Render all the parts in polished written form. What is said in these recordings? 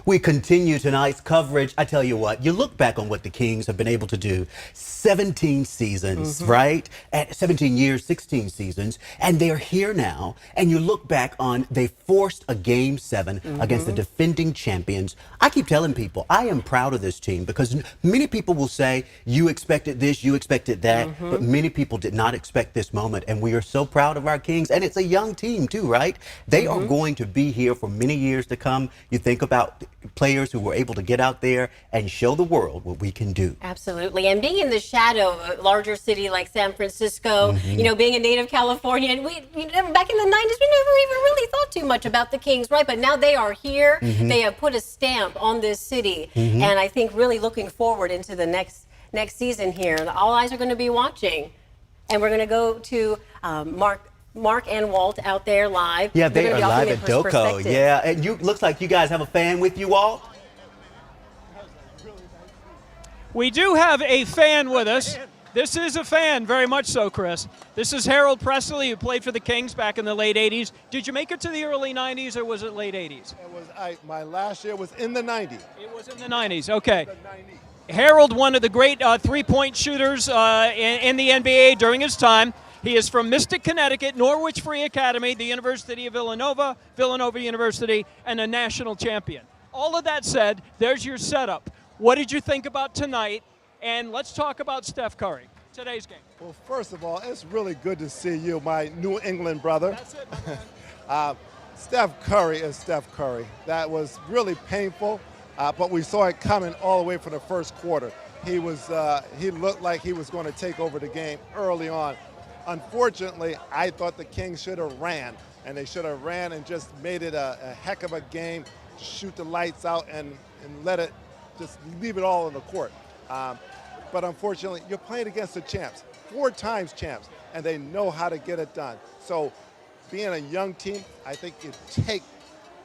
We continue tonight's coverage. I tell you what, you look back on what the Kings have been able to do. 17 seasons, right? At 17 years, 16 seasons, and they're here now. And you look back on, they forced a Game 7 against the defending champions. I keep telling people, I am proud of this team because many people will say, you expected this, you expected that, but many people did not expect this moment. And we are so proud of our Kings. And it's a young team too, right? They are going to be here for many years to come. You think about players who were able to get out there and show the world what we can do. Absolutely. And being in the shadow of a larger city like San Francisco, you know, being a native Californian, back in the 90s, we never even really thought too much about the Kings, right? But now they are here. They have put a stamp on this city. And I think really looking forward into the next season here. All eyes are going to be watching. And we're going to go to Mark and Walt out there live. Yeah, they are live at Doco. Yeah, and looks like you guys have a fan with you, Walt. We do have a fan with us. This is a fan, very much so, Chris. This is Harold Presley, who played for the Kings back in the late 80s. Did you make it to the early 90s, or was it late 80s? It was. My last year was in the 90s. It was in the 90s, okay. Harold, one of the great three-point shooters in the NBA during his time. He is from Mystic, Connecticut, Norwich Free Academy, the University of Villanova, Villanova University, and a national champion. All of that said, there's your setup. What did you think about tonight? And let's talk about Steph Curry, today's game. Well, first of all, it's really good to see you, my New England brother. That's it, my man. Steph Curry is Steph Curry. That was really painful, but we saw it coming all the way from the first quarter. He looked like he was going to take over the game early on. Unfortunately, I thought the Kings should have ran, and they should have ran and just made it a heck of a game, shoot the lights out and let it, just leave it all on the court. But unfortunately, you're playing against the champs, 4 times champs, and they know how to get it done. So being a young team, I think you take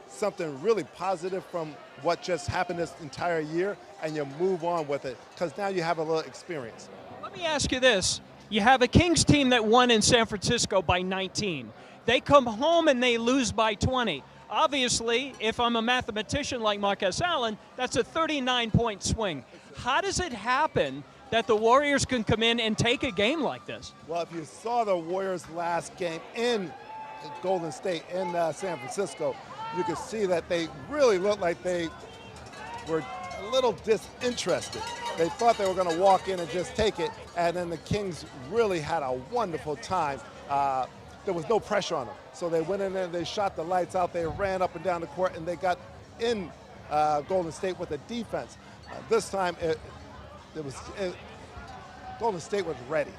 something really positive from what just happened this entire year, and you move on with it, because now you have a little experience. Let me ask you this. You have a Kings team that won in San Francisco by 19. They come home and they lose by 20. Obviously, if I'm a mathematician like Marcus Allen, that's a 39-point swing. How does it happen that the Warriors can come in and take a game like this? Well, if you saw the Warriors' last game in Golden State, in San Francisco, you could see that they really looked like they were a little disinterested. They thought they were going to walk in and just take it, and then the Kings really had a wonderful time. There was no pressure on them. So they went in there, they shot the lights out, they ran up and down the court, and they got in Golden State with a defense. This time, Golden State was ready.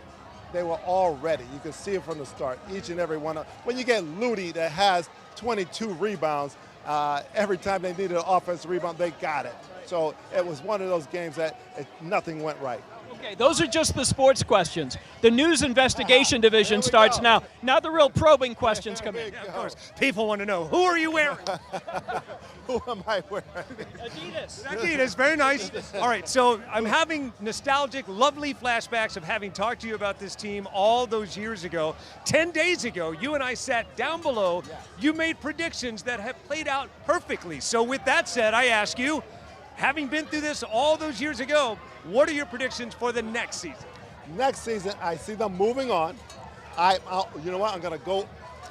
They were all ready. You could see it from the start, each and every one. When you get Looney that has 22 rebounds, every time they needed an offensive rebound, they got it. So it was one of those games that nothing went right. Okay, those are just the sports questions. The news investigation division starts now. Now the real probing questions come in. Yeah, of course. People want to know, who are you wearing? Who am I wearing? Adidas. Adidas, very nice. All right, so I'm having nostalgic, lovely flashbacks of having talked to you about this team all those years ago. 10 days ago, you and I sat down below. You made predictions that have played out perfectly. So with that said, I ask you, having been through this all those years ago, what are your predictions for the next season? Next season, I see them moving on. You know what? I'm going to go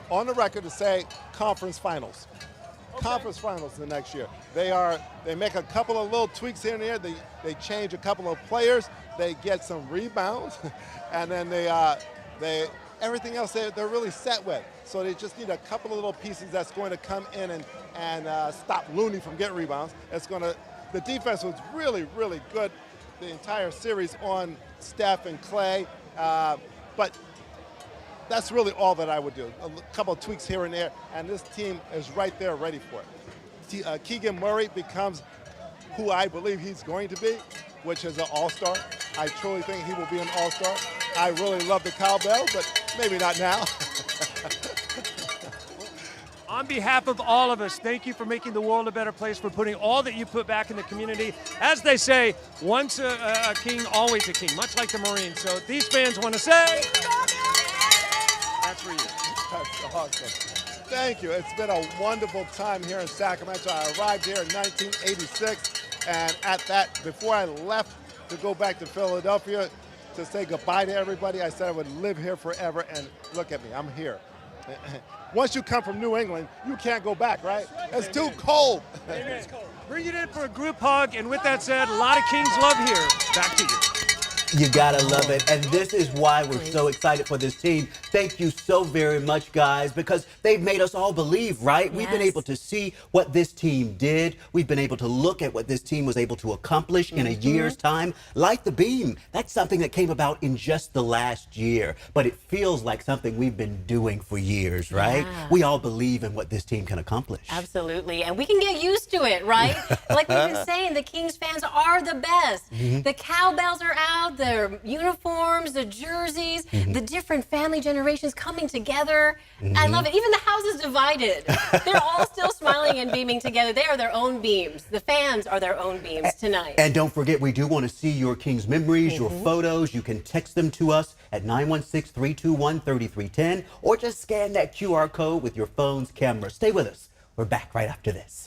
on the record to say conference finals. Okay. Conference finals the next year. They make a couple of little tweaks here and there. They change a couple of players. They get some rebounds, and then everything else they're really set with. So they just need a couple of little pieces that's going to come in and stop Looney from getting rebounds. The defense was really, really good the entire series on Steph and Clay, but that's really all that I would do. A couple of tweaks here and there, and this team is right there ready for it. Keegan Murray becomes who I believe he's going to be, which is an all-star. I truly think he will be an all-star. I really love the cowbell, but maybe not now. On behalf of all of us, thank you for making the world a better place, for putting all that you put back in the community. As they say, once a king, always a king, much like the Marines. So these fans want to say, that's for you. That's awesome. Thank you. It's been a wonderful time here in Sacramento. I arrived here in 1986, and at that, before I left to go back to Philadelphia to say goodbye to everybody, I said I would live here forever, and look at me, I'm here. Once you come from New England, you can't go back, right? It's too cold. Bring it in for a group hug, and with that said, a lot of Kings love here. Back to you. You gotta love it. And this is why we're so excited for this team. Thank you so very much, guys, because they've made us all believe, right? We've been able to see what this team did. We've been able to look at what this team was able to accomplish in a year's time. Like the beam, that's something that came about in just the last year. But it feels like something we've been doing for years, right? Yeah. We all believe in what this team can accomplish. Absolutely. And we can get used to it, right? Like we've been saying, the Kings fans are the best. The cowbells are out, the uniforms, the jerseys, the different family generations coming together. I love it. Even the house is divided. They're all still smiling and beaming together. They are their own beams. The fans are their own beams tonight. And don't forget, we do want to see your Kings memories, your photos. You can text them to us at 916-321-3310 or just scan that QR code with your phone's camera. Stay with us. We're back right after this.